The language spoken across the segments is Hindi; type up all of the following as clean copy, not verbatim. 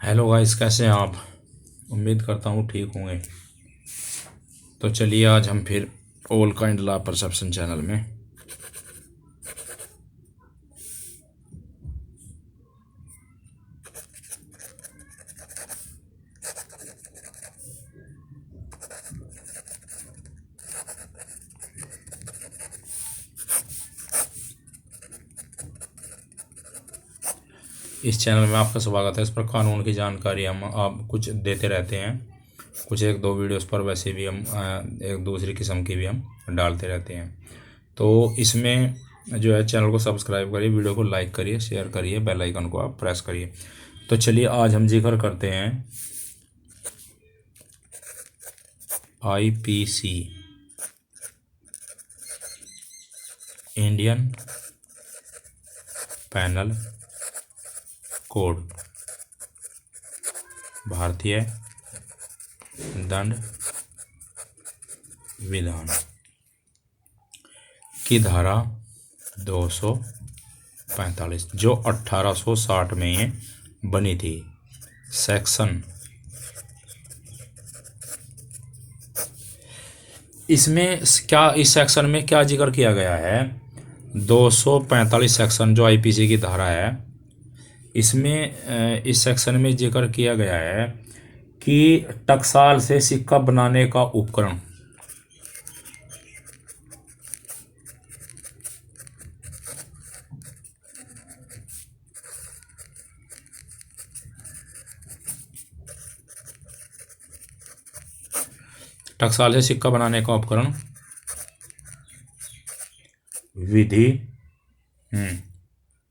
हेलो गाइस, कैसे हैं आप। उम्मीद करता हूँ ठीक होंगे। तो चलिए आज हम फिर all kind law perception channel में इस चैनल में आपका स्वागत है। इस पर कानून की जानकारी हम आप कुछ देते रहते हैं। कुछ एक दो वीडियोस पर वैसे भी हम एक दूसरी किस्म की भी हम डालते रहते हैं। तो इसमें जो है चैनल को सब्सक्राइब करिए, वीडियो को लाइक करिए, शेयर करिए, बेल आइकन को आप प्रेस करिए। तो चलिए आज हम जिक्र करते हैं आईपीसी, इंडियन पैनल कोड, भारतीय दंड विधान की धारा 245 जो 1860 में बनी थी। सेक्शन इसमें क्या, इस सेक्शन में क्या जिक्र किया गया है। 245 सेक्शन जो आईपीसी की धारा है, इसमें इस सेक्शन में जिक्र किया गया है कि टकसाल से सिक्का बनाने का उपकरण टकसाल से सिक्का बनाने का उपकरण विधि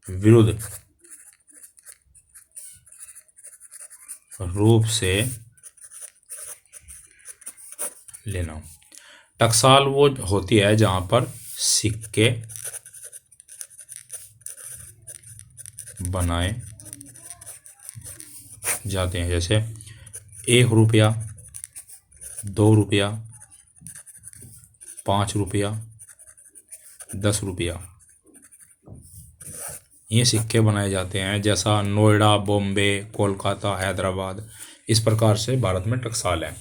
विरुद्ध रूप से लेना। टकसाल वो होती है जहां पर सिक्के बनाए जाते हैं, जैसे 1 रुपया, 2 रुपया, 5 रुपया, 10 रुपया, ये सिक्के बनाए जाते हैं। जैसा नोएडा, बॉम्बे, कोलकाता, हैदराबाद, इस प्रकार से भारत में टकसाल है।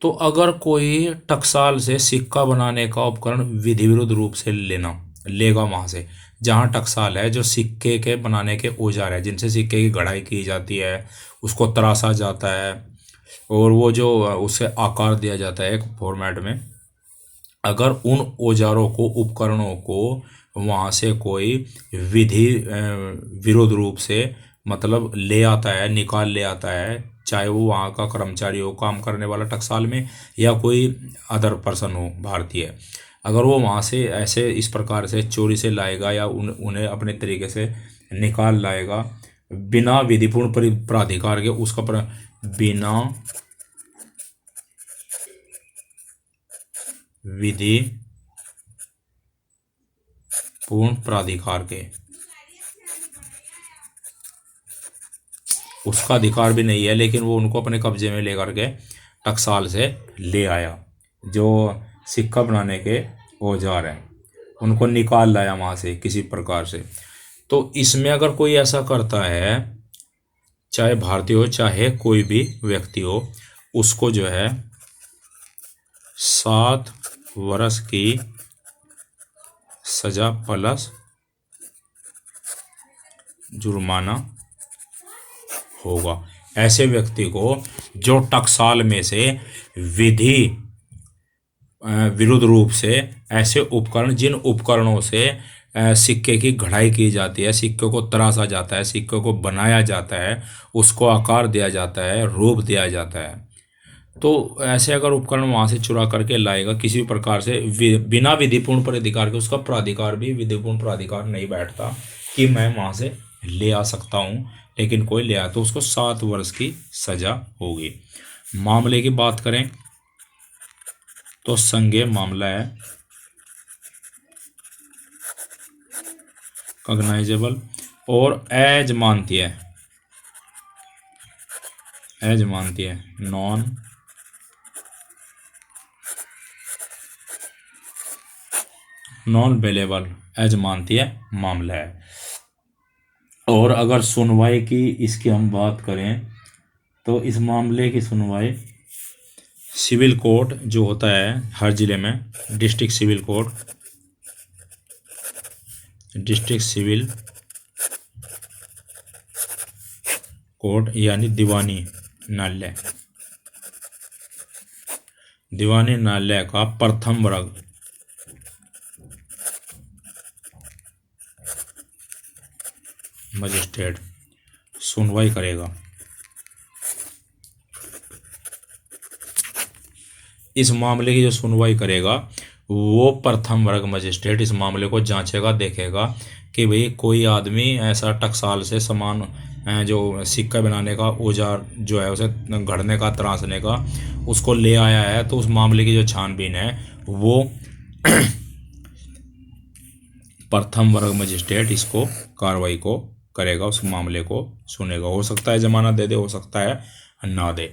तो अगर कोई टकसाल से सिक्का बनाने का उपकरण विधि विरुद्ध रूप से लेगा वहाँ से जहाँ टकसाल है, जो सिक्के के बनाने के औजार है जिनसे सिक्के की गढ़ाई की जाती है, उसको तराशा जाता है और वो जो उसे आकार दिया जाता है एक फॉर्मेट में। अगर उन औजारों को, उपकरणों को वहाँ से कोई विधि विरोध रूप से मतलब ले आता है, निकाल ले आता है, चाहे वो वहाँ का कर्मचारी हो, काम करने वाला टकसाल में, या कोई अदर पर्सन हो भारतीय, अगर वो वहाँ से ऐसे इस प्रकार से चोरी से लाएगा या उन्हें अपने तरीके से निकाल लाएगा बिना विधिपूर्ण प्राधिकार के, उसका बिना विधि पूर्ण प्राधिकार के, उसका अधिकार भी नहीं है, लेकिन वो उनको अपने कब्जे में लेकर के टकसाल से ले आया, जो सिक्का बनाने के औजार हैं उनको निकाल लाया वहाँ से किसी प्रकार से। तो इसमें अगर कोई ऐसा करता है, चाहे भारतीय हो चाहे कोई भी व्यक्ति हो, उसको जो है 7 वर्ष की सजा प्लस जुर्माना होगा। ऐसे व्यक्ति को जो टकसाल में से विधि विरुद्ध रूप से ऐसे उपकरण, जिन उपकरणों से सिक्के की गढ़ाई की जाती है, सिक्के को तराशा जाता है, सिक्के को बनाया जाता है, उसको आकार दिया जाता है, रूप दिया जाता है, तो ऐसे अगर उपकरण वहाँ से चुरा करके लाएगा किसी भी प्रकार से बिना विधिपूर्ण प्राधिकार के, उसका प्राधिकार भी विधिपूर्ण प्राधिकार नहीं बैठता कि मैं वहाँ से ले आ सकता हूँ, लेकिन कोई ले आया तो उसको 7 वर्ष की सजा होगी। मामले की बात करें तो संज्ञेय मामला है, कॉग्नाइजेबल और एज मानती है नॉन बेलेबल एज मानती है मामला है। और अगर सुनवाई की इसकी हम बात करें तो इस मामले की सुनवाई सिविल कोर्ट जो होता है हर जिले में, district civil court, district civil court यानी दीवानी न्यायालय, दीवानी न्यायालय का प्रथम वर्ग मजिस्ट्रेट सुनवाई करेगा। इस मामले की जो सुनवाई करेगा वो प्रथम वर्ग मजिस्ट्रेट इस मामले को जांचेगा, देखेगा कि भाई कोई आदमी ऐसा टकसाल से सामान जो सिक्का बनाने का औजार जो है उसे घड़ने का, तराशने का, उसको ले आया है, तो उस मामले की जो छानबीन है वो प्रथम वर्ग मजिस्ट्रेट इसको कार्रवाई को करेगा, उस मामले को सुनेगा। हो सकता है जमानत दे दे, हो सकता है ना दे।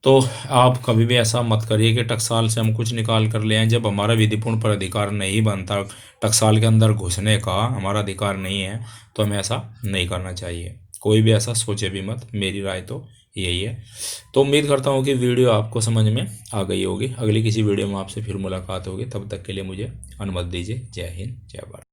तो आप कभी भी ऐसा मत करिए कि टकसाल से हम कुछ निकाल कर ले आए, जब हमारा विधिपूर्ण पर अधिकार नहीं बनता, टकसाल के अंदर घुसने का हमारा अधिकार नहीं है, तो हमें ऐसा नहीं करना चाहिए। कोई भी ऐसा सोचे भी मत, मेरी राय तो यही है। तो उम्मीद करता हूँ कि वीडियो आपको समझ में आ गई होगी। अगली किसी वीडियो में आपसे फिर मुलाकात होगी, तब तक के लिए मुझे अनुमति दीजिए। जय हिंद, जय भारत।